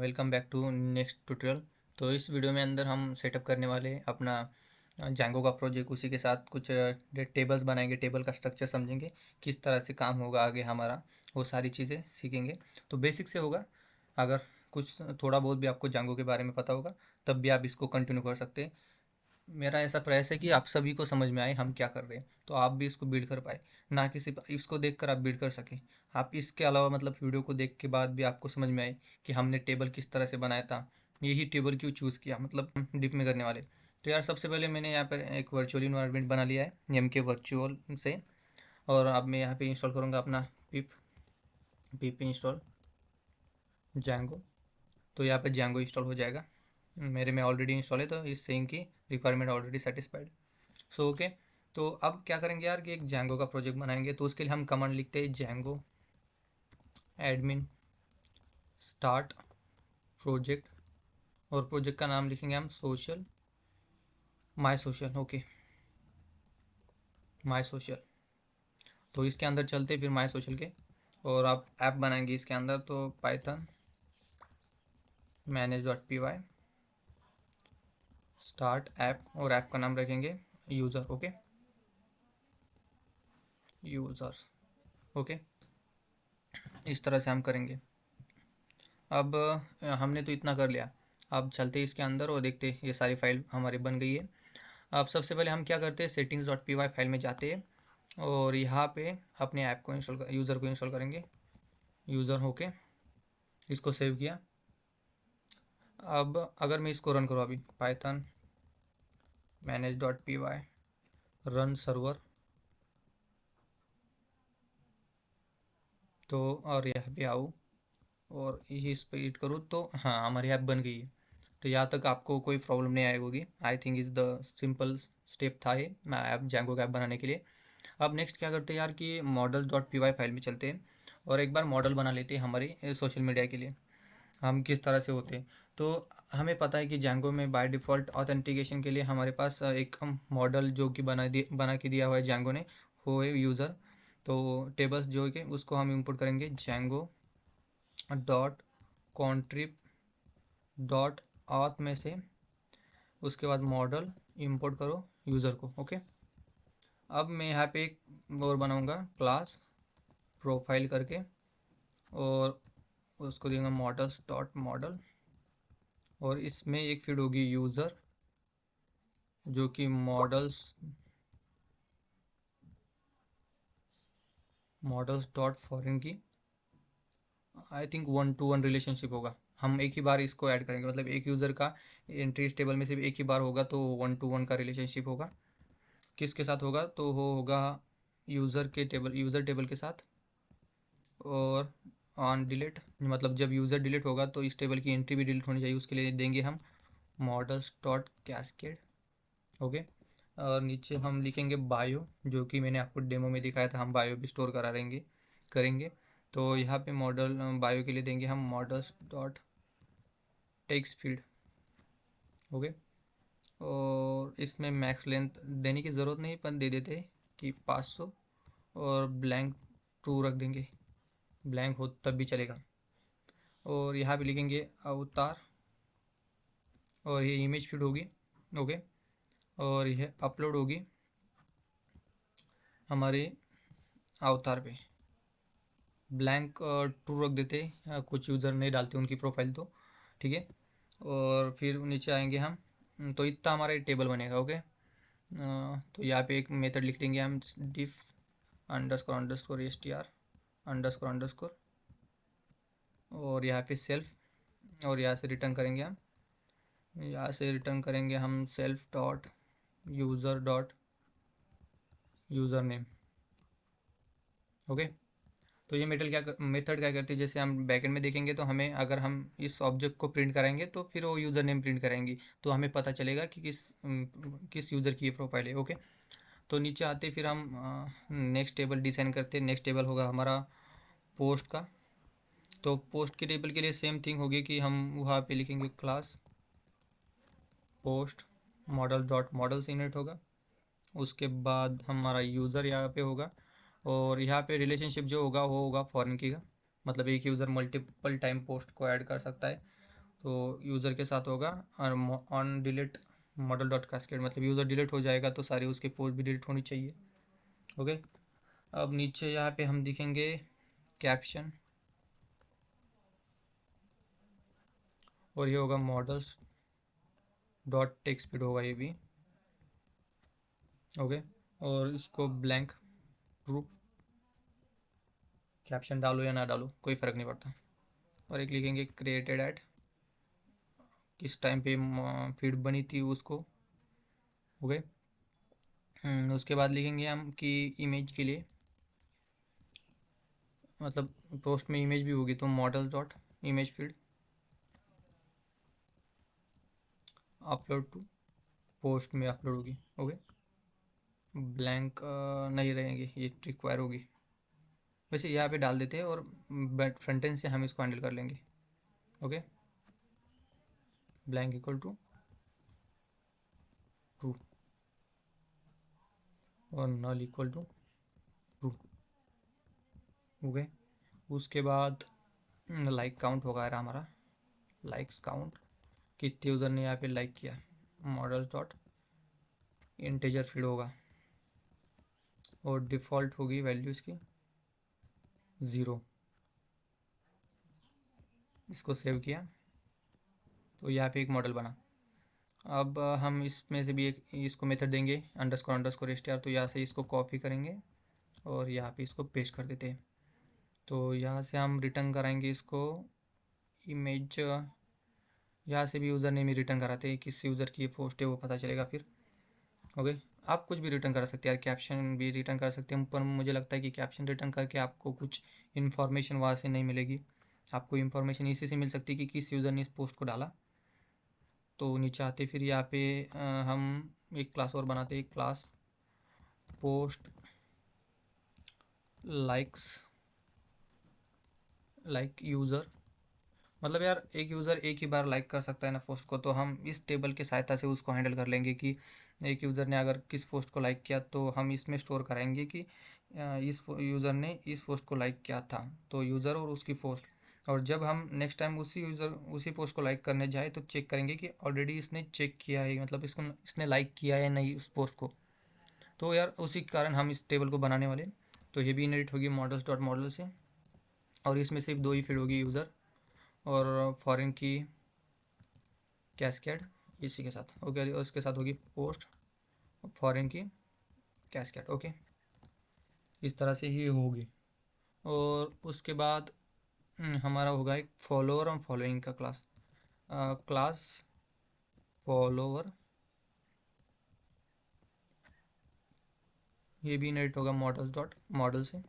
Welcome back to next tutorial. तो इस video में अंदर हम सेटअप करने वाले हैं अपना जैंगो का प्रोजेक्ट। उसी के साथ कुछ टेबल्स बनाएंगे, टेबल का स्ट्रक्चर समझेंगे, किस तरह से काम होगा आगे हमारा, वो सारी चीज़ें सीखेंगे। तो बेसिक से होगा। अगर कुछ थोड़ा बहुत भी आपको जैंगो के बारे में पता होगा तब भी आप इसको कंटिन्यू कर सकते हैं। मेरा ऐसा प्रयास है कि आप सभी को समझ में आए हम क्या कर रहे हैं, तो आप भी इसको बिल्ड कर पाए, ना कि सिर्फ इसको देखकर आप बिल्ड कर सकें। आप इसके अलावा मतलब वीडियो को देख के बाद भी आपको समझ में आए कि हमने टेबल किस तरह से बनाया था, यही टेबल क्यों चूज़ किया, मतलब डिप में करने वाले। तो यार सबसे पहले मैंने यहाँ पर एक वर्चुअल इन्वायरमेंट बना लिया है एम के वर्चुअल से। और अब मैं यहाँ पे इंस्टॉल करूँगा अपना पिप पिप इंस्टॉल जैंगो। तो यहाँ पे जैंगो इंस्टॉल हो जाएगा। मेरे में ऑलरेडी इंस्टॉल है, तो इस सेम की requirement already satisfied. So okay. तो अब क्या करेंगे यार कि एक जैंगो का प्रोजेक्ट बनाएंगे। तो उसके लिए हम कमांड लिखते हैं जैंगो एडमिन स्टार्ट प्रोजेक्ट, और प्रोजेक्ट का नाम लिखेंगे हम social my social. Okay, my social. तो इसके अंदर चलते फिर माई सोशल के, और आप ऐप बनाएंगे इसके अंदर। तो पाइथन manage.py स्टार्ट ऐप, और ऐप का नाम रखेंगे यूज़र। Okay, user. ओके, इस तरह से हम करेंगे। अब हमने तो इतना कर लिया। अब चलते इसके अंदर और देखते ये सारी फाइल हमारी बन गई है। अब सबसे पहले हम क्या करते हैं, settings.py फाइल में जाते हैं और यहाँ पे अपने ऐप को इंस्टॉल यूज़र को इंस्टॉल करेंगे। यूज़र होके इसको सेव किया। अब अगर मैं इसको रन करूँ अभी, पाइथन manage.py रन सर्वर, तो और यहाँ पे आऊँ और इस पर हिट करूँ तो हाँ हमारी ऐप बन गई है। तो यहाँ तक आपको कोई प्रॉब्लम नहीं आई होगी। I think is the simple step था ये ऐप जैंगो का ऐप बनाने के लिए। अब नेक्स्ट क्या करते हैं यार कि models.py फाइल में चलते हैं और एक बार मॉडल बना लेते हैं हमारे सोशल मीडिया के लिए। हम किस तरह से होते हैं, तो हमें पता है कि जैंगो में बाय डिफ़ॉल्ट ऑथेंटिकेशन के लिए हमारे पास एक मॉडल जो कि बना के दिया हुआ है जैंगो ने, वो है यूज़र। तो टेबल्स जो है कि उसको हम इंपोर्ट करेंगे जैंगो डॉट कॉन्ट्रिब डॉट ऑथ में से। उसके बाद मॉडल इंपोर्ट करो यूज़र को। ओके, अब मैं यहाँ पे एक और बनाऊँगा क्लास प्रोफाइल करके, और उसको देंगे मॉडल्स डॉट मॉडल, और इसमें एक फील्ड होगी यूज़र जो कि मॉडल्स डॉट फॉरेन की आई थिंक 1-to-1 रिलेशनशिप होगा। हम एक ही बार इसको ऐड करेंगे, मतलब एक यूज़र का एंट्री इस टेबल में सिर्फ एक ही बार होगा, तो 1-to-1 का रिलेशनशिप होगा। किसके साथ होगा, तो वो होगा यूज़र टेबल के साथ। और ऑन डिलीट, मतलब जब यूज़र डिलीट होगा तो इस टेबल की एंट्री भी डिलीट होनी चाहिए, उसके लिए देंगे हम मॉडल्स डॉट कैस्केड। ओके, और नीचे हम लिखेंगे बायो, जो कि मैंने आपको डेमो में दिखाया था, हम बायो भी स्टोर करेंगे। तो यहाँ पे मॉडल बायो के लिए देंगे हम models dot text field. Okay, और इसमें मैक्स लेंथ देने की ज़रूरत नहीं, पर दे देते कि 500, और ब्लैंक ट्रू रख देंगे, ब्लैंक हो तब भी चलेगा। और यहाँ पे लिखेंगे अवतार, और ये इमेज फीड होगी। ओके, और यह अपलोड होगी हमारे अवतार पे। ब्लैंक ट्रू रख देते, कुछ यूज़र नहीं डालते उनकी प्रोफाइल, तो ठीक है। और फिर नीचे आएंगे हम, तो इतना हमारा टेबल बनेगा। ओके, तो यहाँ पे एक मेथड लिख देंगे हम def underscore underscore S T R underscore underscore, और यहाँ पे सेल्फ, और यहाँ से रिटर्न करेंगे हम self dot user name. Okay, तो ये मेथड क्या करती है, जैसे हम बैकएंड में देखेंगे तो हमें अगर हम इस ऑब्जेक्ट को प्रिंट कराएंगे तो फिर वो यूज़र नेम प्रिंट कराएंगी, तो हमें पता चलेगा कि किस यूज़र की ये प्रोफाइल है। ओके, तो नीचे आते फिर हम नेक्स्ट टेबल डिज़ाइन करते हैं। नेक्स्ट टेबल होगा हमारा पोस्ट का। तो पोस्ट के टेबल के लिए सेम थिंग होगी कि हम वहाँ पे लिखेंगे class post model dot model से इनहेरिट होगा। उसके बाद हमारा यूज़र यहाँ पे होगा, और यहाँ पे रिलेशनशिप जो होगा वो होगा फॉरेन की का, मतलब एक यूज़र मल्टीपल टाइम पोस्ट को ऐड कर सकता है। तो यूज़र के साथ होगा और on delete model dot cascade, मतलब यूज़र डिलीट हो जाएगा तो सारी उसके पोस्ट भी डिलीट होनी चाहिए। ओके, अब नीचे यहाँ पे हम दिखेंगे कैप्शन, और ये होगा मॉडल्स डॉट टेक्स्ट स्पीड होगा ये भी। ओके, और इसको ब्लैंक ट्रू, कैप्शन डालो या ना डालो कोई फ़र्क नहीं पड़ता। और एक लिखेंगे क्रिएटेड एट, किस टाइम पे फीड बनी थी उसको। ओके, उसके बाद लिखेंगे हम कि इमेज के लिए, मतलब पोस्ट में इमेज भी होगी तो model dot image field upload to, post में अपलोड होगी। ओके, ब्लैंक नहीं रहेंगे, ये रिक्वायर होगी। वैसे यहाँ पे डाल देते हैं और फ्रंट एंड से हम इसको हैंडल कर लेंगे। Okay, blank equal to true और null equal to true. Okay, उसके बाद लाइक काउंट होगा यार हमारा, लाइक्स काउंट, कितने यूज़र ने यहाँ पे लाइक किया, मॉडल डॉट इंटीजर फील्ड होगा, और डिफ़ॉल्ट होगी वैल्यू इसकी 0। इसको सेव किया तो यहाँ पे एक मॉडल बना। अब हम इसमें से भी एक इसको मेथड देंगे अंडरस्कोर str, तो यहाँ से इसको कॉपी करेंगे और यहाँ पे इसको पेस्ट कर देते हैं। तो यहाँ से हम रिटर्न कराएंगे इसको इमेज, यहाँ से भी यूज़र नेम ही रिटर्न कराते हैं, किस यूज़र की ये पोस्ट है वो पता चलेगा फिर। ओके, आप कुछ भी रिटर्न कर सकते हैं यार, कैप्शन भी रिटर्न कर सकते हैं, पर मुझे लगता है कि कैप्शन रिटर्न करके आपको कुछ इन्फॉर्मेशन वहाँ से नहीं मिलेगी। आपको इन्फॉर्मेशन इसी से मिल सकती है कि किस यूज़र ने इस पोस्ट को डाला। तो नीचे आते फिर यहाँ पे हम एक क्लास और बनाते हैं, class post likes like user, मतलब यार एक यूज़र एक ही बार लाइक कर सकता है ना पोस्ट को, तो हम इस टेबल की सहायता से उसको हैंडल कर लेंगे कि एक यूज़र ने अगर किस पोस्ट को लाइक किया तो हम इसमें स्टोर कराएंगे कि इस यूज़र ने इस पोस्ट को लाइक किया था, तो यूज़र और उसकी पोस्ट। और जब हम नेक्स्ट टाइम उसी पोस्ट को लाइक करने जाए तो चेक करेंगे कि ऑलरेडी इसने चेक किया है, मतलब इसने लाइक किया है नहीं उस पोस्ट को। तो यार उसी कारण हम इस टेबल को बनाने वाले। तो ये भी इनहेरिट होगी मॉडल्स डॉट मॉडल से, और इसमें सिर्फ दो ही फील्ड होगी, यूज़र और फॉरेन की कैस्केड इसी के साथ। ओके, और इसके साथ होगी पोस्ट फॉरेन की कैस्केड। ओके, इस तरह से ही होगी। और उसके बाद हमारा होगा एक फॉलोअर और फॉलोइंग का क्लास, क्लास फॉलोअर, ये भी इनहेरिट होगा मॉडल्स डॉट मॉडल से,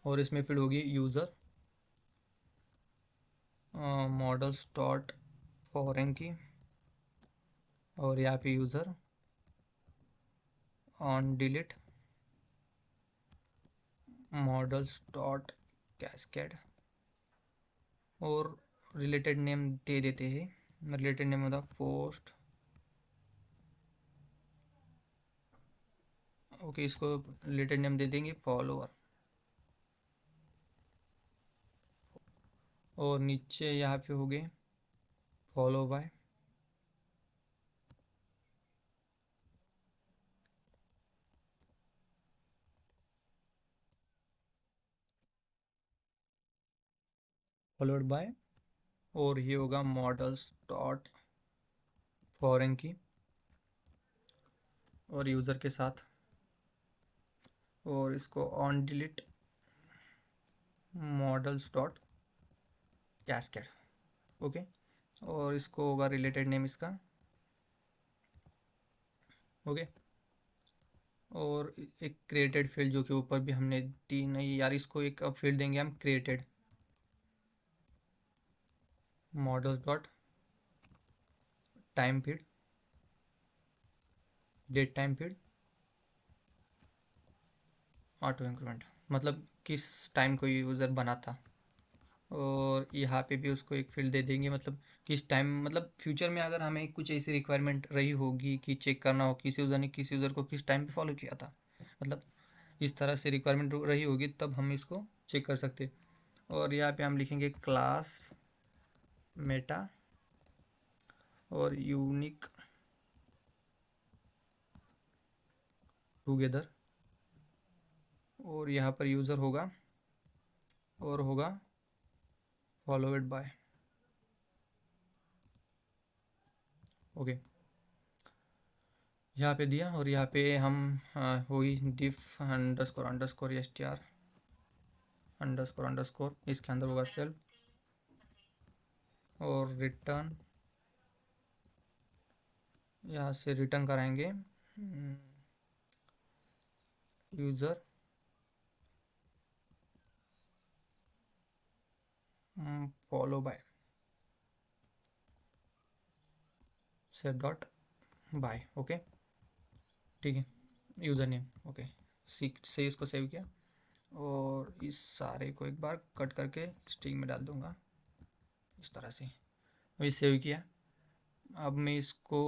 और इसमें फिर होगी यूज़र मॉडल्स डॉट फॉरेन की, और यहाँ पे user on delete models dot cascade, और रिलेटेड नेम दे देते हैं, रिलेटेड नेम होता पोस्ट। ओके, इसको रिलेटेड नेम दे देंगे फॉलोअर, और नीचे यहाँ पे हो गए फॉलो बाय, फॉलोड बाय, और ये होगा मॉडल्स डॉट फॉरेन की और यूज़र के साथ, और इसको on delete models dot cascade. Okay, और इसको होगा रिलेटेड नेम इसका। ओके, और एक क्रिएटेड फील्ड जो कि ऊपर भी हमने दी नहीं यार, इसको एक अब फील्ड देंगे हम created models dot time field, date time field auto increment, मतलब किस टाइम को यूज़र बना था। और यहाँ पे भी उसको एक फील्ड दे देंगे, मतलब किस टाइम, मतलब फ्यूचर में अगर हमें कुछ ऐसी रिक्वायरमेंट रही होगी कि चेक करना हो किसी यूज़र ने किसी यूज़र को किस टाइम पे फॉलो किया था, मतलब इस तरह से रिक्वायरमेंट रही होगी तब हम इसको चेक कर सकते। और यहाँ पे हम लिखेंगे क्लास मेटा और यूनिक टुगेदर, और यहाँ पर यूज़र होगा और होगा फॉलोड बाय। ओके, यहाँ पे दिया और यहाँ पे हम वही def underscore underscore str underscore underscore, इसके अंदर होगा सेल्फ और रिटर्न, यहाँ से रिटर्न कराएंगे user follow by save dot by. Okay ठीक है, यूज़र नेम। ओके, सीख से इसको सेव किया और इस सारे को एक बार कट करके स्ट्रिंग में डाल दूंगा इस तरह से। वही सेव किया। अब मैं इसको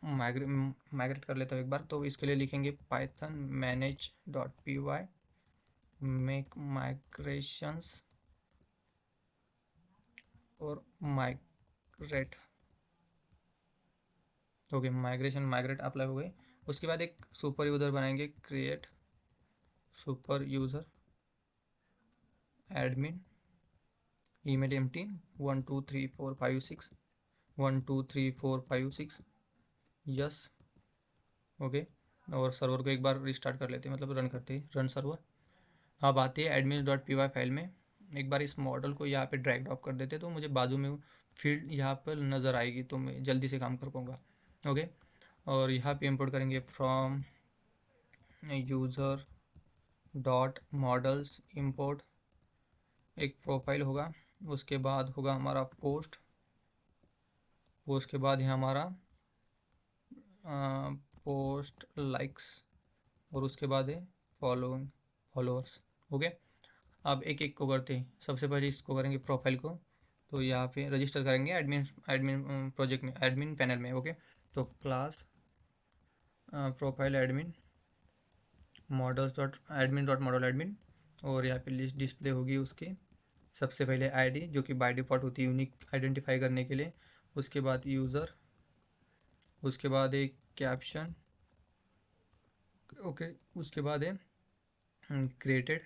माइग्रेट कर लेता हूँ एक बार। तो इसके लिए लिखेंगे python manage dot p y make migrations और माइग्रेट। ओके, माइग्रेट अप्लाई हो गई। उसके बाद एक सुपर यूज़र बनाएंगे, create super user admin email empty 1 2 3 4 5 6 1 2 3 4 5 6 yes. Okay, और सर्वर को एक बार रिस्टार्ट कर लेते हैं, मतलब रन करते हैं, रन सर्वर। अब आती है admin dot p y file में। एक बार इस मॉडल को यहाँ पे ड्रैग ड्रॉप कर देते तो मुझे बाजू में फील्ड यहाँ पर नज़र आएगी, तो मैं जल्दी से काम कर पाऊँगा। ओके, और यहाँ पे इंपोर्ट करेंगे from user dot models import, एक प्रोफाइल होगा, उसके बाद होगा हमारा पोस्ट, उसके बाद है हमारा पोस्ट लाइक्स, और उसके बाद है फॉलोअर्स। ओके, अब एक एक को करते हैं। सबसे पहले इसको करेंगे प्रोफाइल को, तो यहाँ पे रजिस्टर करेंगे एडमिन प्रोजेक्ट में, एडमिन पैनल में। ओके, तो class profile admin dot model admin, और यहाँ पे लिस्ट डिस्प्ले होगी उसकी। सबसे पहले आईडी जो कि बाय डिफ़ॉल्ट होती है यूनिक आइडेंटिफाई करने के लिए, उसके बाद यूज़र, उसके बाद एक कैप्शन। ओके, उसके बाद है क्रिएटेड,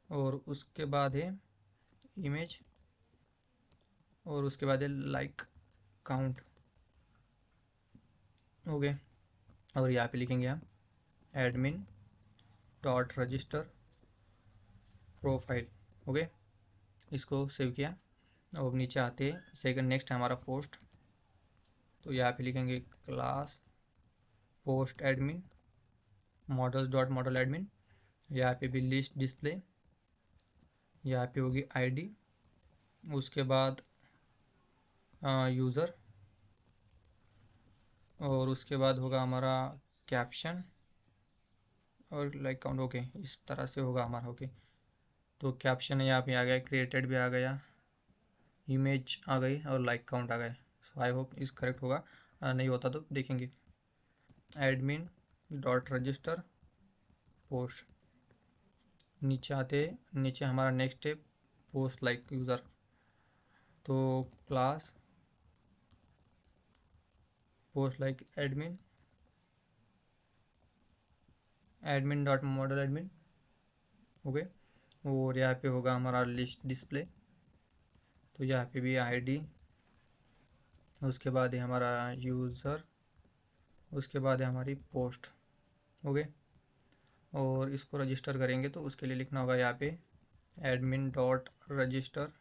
और उसके बाद है इमेज, और उसके बाद है लाइक काउंट। ओके, और यहाँ पे लिखेंगे हम admin dot register profile. Okay, इसको सेव किया। और नीचे आते हैं सेकंड, नेक्स्ट है हमारा पोस्ट, तो यहाँ पे लिखेंगे class post admin models dot model admin. यहाँ पे भी लिस्ट डिस्प्ले, यहाँ पे होगी आईडी, उसके बाद यूज़र, और उसके बाद होगा हमारा कैप्शन और लाइक काउंट। ओके, इस तरह से होगा हमारा। ओके, तो कैप्शन यहाँ पे आ गया, क्रिएटेड भी आ गया, इमेज आ गई, और लाइक काउंट आ गए। सो आई होप इस करेक्ट होगा, नहीं होता तो देखेंगे। एडमिन डॉट रजिस्टर पोस्ट, नीचे आते, नीचे हमारा नेक्स्ट है पोस्ट लाइक यूज़र, तो class post like admin dot model admin. Okay, और यहाँ पे होगा हमारा लिस्ट डिस्प्ले, तो यहाँ पे भी आईडी, उसके बाद है हमारा यूज़र, उसके बाद है हमारी पोस्ट। ओके, और इसको रजिस्टर करेंगे तो उसके लिए लिखना होगा यहाँ पे एडमिन डॉट रजिस्टर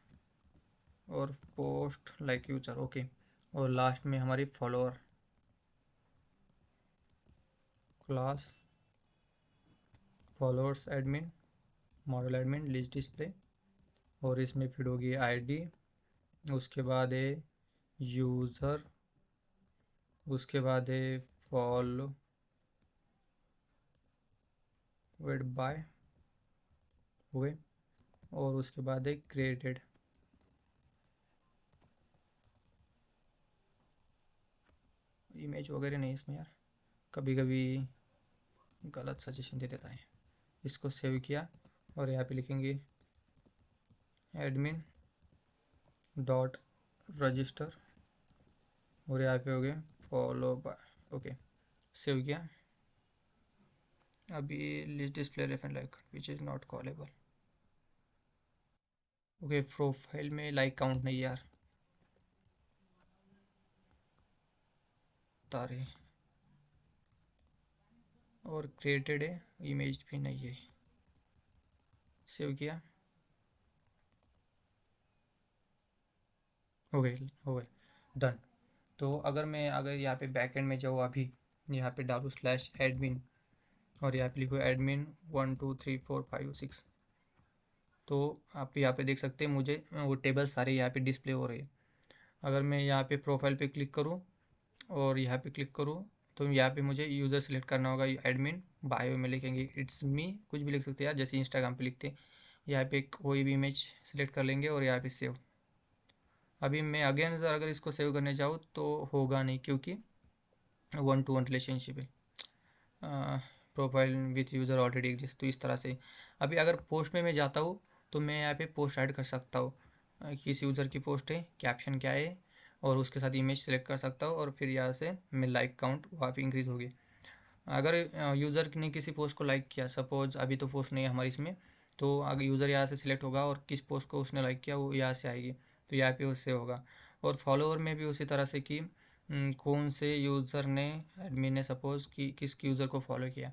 और पोस्ट लाइक यूज़र। ओके, और लास्ट में हमारी follower, class followers admin model admin list display, और इसमें फिर होगी आईडी, उसके बाद है यूज़र, उसके बाद है फॉलो वेड बाय हुए, और उसके बाद है क्रिएटेड। इमेज वगैरह नहीं इसमें यार, कभी कभी गलत सजेशन दे देता है। इसको सेव किया और यहाँ पे लिखेंगे एडमिन डॉट रजिस्टर और यहाँ पे हो गया फॉलो बाय। ओके, सेव किया। अभी list display reference like which is not callable. Okay, profile में लाइक काउंट नहीं है यार, तारे और क्रिएटेड है, इमेज भी नहीं है। सेव किया, हो गए डन। तो अगर यहाँ पे बैकएंड में जाओ, अभी यहाँ पे डालूँ स्लैश एडमिन और यहाँ पे लिखो एडमिन 1 2 3 4 5 6, तो आप यहाँ पे देख सकते हैं मुझे वो टेबल सारे यहाँ पे डिस्प्ले हो रहे हैं। अगर मैं यहाँ पे प्रोफाइल पे क्लिक करूँ और यहाँ पे क्लिक करूँ तो यहाँ पे मुझे यूज़र सेलेक्ट करना होगा। एडमिन बायो में लिखेंगे इट्स मी, कुछ भी लिख सकते हैं यार, जैसे इंस्टाग्राम पे लिखते हैं। यहाँ पे कोई भी इमेज सेलेक्ट कर लेंगे और यहाँ पे सेव। अभी मैं अगेन अगर इसको सेव करने जाऊँ तो होगा नहीं, क्योंकि 1 to 1 रिलेशनशिप है। Profile with user already exist, तो इस तरह से। अभी अगर पोस्ट में मैं जाता हूँ तो मैं यहाँ पे पोस्ट ऐड कर सकता हूँ। किस यूज़र की पोस्ट है, कैप्शन क्या है, और उसके साथ इमेज सेलेक्ट कर सकता हूँ, और फिर यहाँ से मैं लाइक काउंट वहाँ पे इंक्रीज़ होगी। अगर यूज़र ने किसी पोस्ट को लाइक किया, सपोज अभी तो पोस्ट नहीं है हमारी इसमें, तो अगर यूज़र यहाँ से सिलेक्ट होगा और किस पोस्ट को उसने लाइक किया वो यहाँ से आएगी, तो यहाँ पे उससे होगा। और फॉलोअर में भी उसी तरह से कि कौन से यूज़र ने, एडमिन ने सपोज़ कि किस यूज़र को फॉलो किया,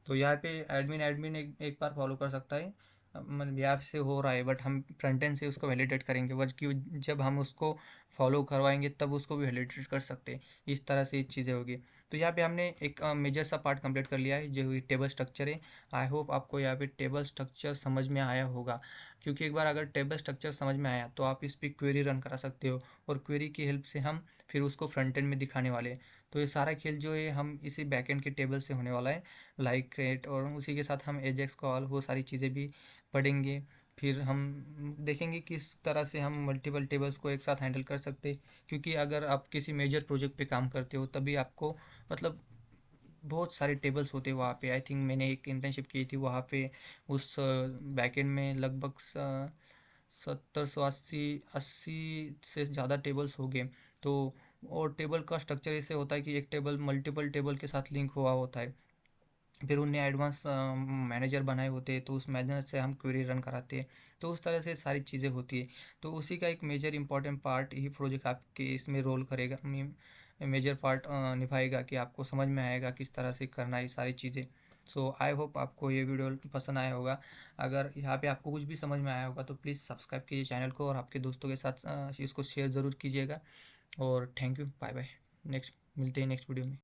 तो यहाँ पे एडमिन एडमिन एक बार फॉलो कर सकता है। मतलब यहाँ से हो रहा है, बट हम फ्रंट एंड से उसको वैलिडेट करेंगे, बट क्यों जब हम उसको फॉलो करवाएंगे तब उसको भी वैलिडेट कर सकते हैं। इस तरह से ये चीज़ें होगी। तो यहाँ पे हमने एक मेजर सा पार्ट कंप्लीट कर लिया है, जो टेबल स्ट्रक्चर है। आई होप आपको यहाँ पे टेबल स्ट्रक्चर समझ में आया होगा, क्योंकि एक बार अगर टेबल स्ट्रक्चर समझ में आया तो आप इस पर क्वेरी रन करा सकते हो, और क्वेरी की हेल्प से हम फिर उसको फ्रंट एंड में दिखाने वाले हैं। तो ये सारा खेल जो है हम इसी बैकएंड के टेबल से होने वाला है, लाइक क्रिएट, और उसी के साथ हम एजेक्स कॉल वो सारी चीज़ें भी पढ़ेंगे। फिर हम देखेंगे किस तरह से हम मल्टीपल टेबल्स को एक साथ हैंडल कर सकते हैं, क्योंकि अगर आप किसी मेजर प्रोजेक्ट पे काम करते हो तभी आपको मतलब बहुत सारे टेबल्स होते हैं वहाँ पे। आई थिंक मैंने एक इंटर्नशिप की थी वहाँ पे, उस बैकएंड में लगभग 70 180 से ज़्यादा टेबल्स हो गए। तो और टेबल का स्ट्रक्चर ऐसे होता है कि एक टेबल मल्टीपल टेबल के साथ लिंक हुआ होता है। फिर उनने एडवांस मैनेजर बनाए होते हैं, तो उस मैनेजर से हम क्वेरी रन कराते हैं। तो उस तरह से सारी चीज़ें होती है। तो उसी का एक मेजर इंपॉर्टेंट पार्ट ही प्रोजेक्ट आपके इसमें रोल करेगा, मेजर पार्ट निभाएगा, कि आपको समझ में आएगा किस तरह से करना है ये सारी चीज़ें। सो आई होप आपको ये वीडियो पसंद आया होगा। अगर यहाँ पे आपको कुछ भी समझ में आया होगा तो प्लीज़ सब्सक्राइब कीजिए चैनल को, और आपके दोस्तों के साथ इसको शेयर ज़रूर कीजिएगा। और thank you, bye bye. Next मिलते हैं नेक्स्ट वीडियो में।